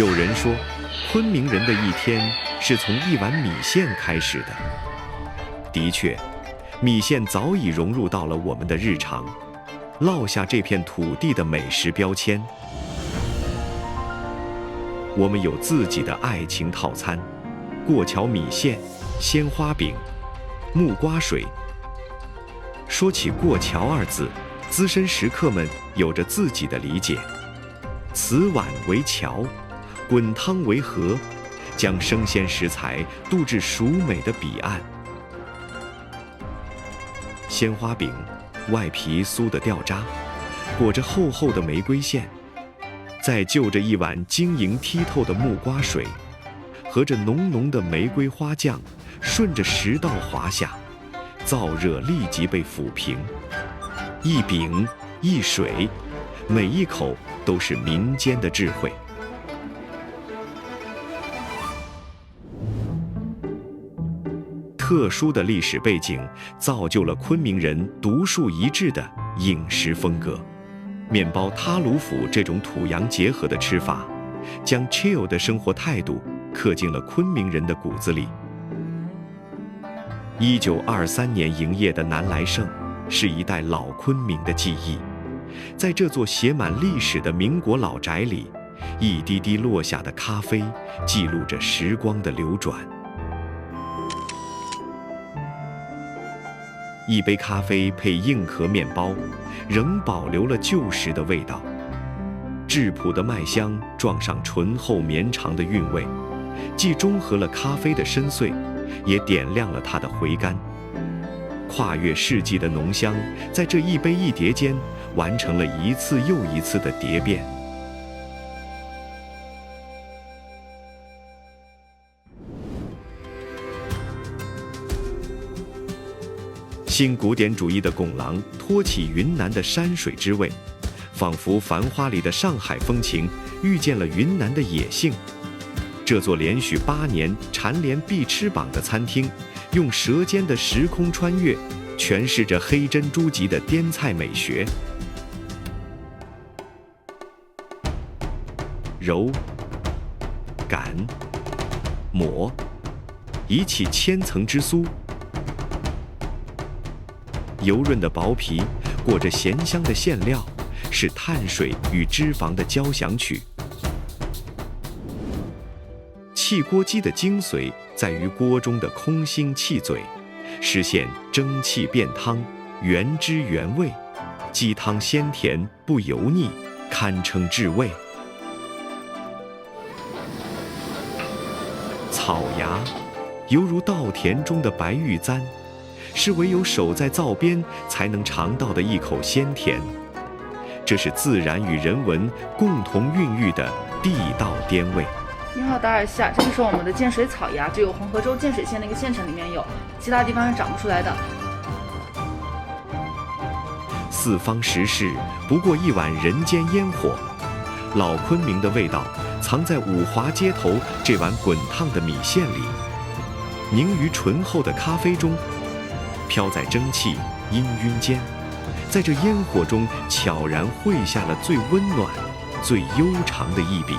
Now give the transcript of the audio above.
有人说，昆明人的一天是从一碗米线开始的。的确，米线早已融入到了我们的日常，烙下这片土地的美食标签。我们有自己的爱情套餐：过桥米线、鲜花饼、木瓜水。说起过桥二字，资深食客们有着自己的理解。瓷碗为桥，滚汤为河，将生鲜食材渡至熟美的彼岸。鲜花饼，外皮酥得掉渣，裹着厚厚的玫瑰馅，再就着一碗晶莹剔透的木瓜水，和着浓浓的玫瑰花酱，顺着食道滑下，燥热立即被抚平。一饼一水，每一口都是民间的智慧。特殊的历史背景造就了昆明人独树一帜的饮食风格。面包塌鲁府这种土洋结合的吃法，将 chill 的生活态度刻进了昆明人的骨子里。1923年营业的南来盛，是一代老昆明的记忆。在这座写满历史的民国老宅里，一滴滴落下的咖啡记录着时光的流转。一杯咖啡配硬壳面包，仍保留了旧时的味道。质朴的麦香撞上醇厚绵长的韵味，既中和了咖啡的深邃，也点亮了它的回甘。跨越世纪的浓香，在这一杯一碟间，完成了一次又一次的蝶变。新古典主义的拱廊托起云南的山水之味，仿佛繁花里的上海风情遇见了云南的野性。这座连续8年蝉联必吃榜的餐厅，用舌尖的时空穿越，诠释着黑珍珠级的滇菜美学。揉、擀、抹，一起千层之酥。油润的薄皮裹着咸香的馅料，是碳水与脂肪的交响曲。汽锅鸡的精髓在于锅中的空心气嘴，实现蒸汽变汤，原汁原味，鸡汤鲜甜不油腻，堪称至味。草芽犹如稻田中的白玉簪，是唯有守在灶边才能尝到的一口鲜甜。这是自然与人文共同孕育的地道滇味。你好，达尔西亚，这就是我们的建水草芽，只有黄河州建水县的一个县城里面有，其他地方是长不出来的。四方食事，不过一碗人间烟火。老昆明的味道藏在五华街头这碗滚烫的米线里，凝于醇厚的咖啡中，飘在蒸汽氤氲间，在这烟火中悄然绘下了最温暖、最悠长的一笔。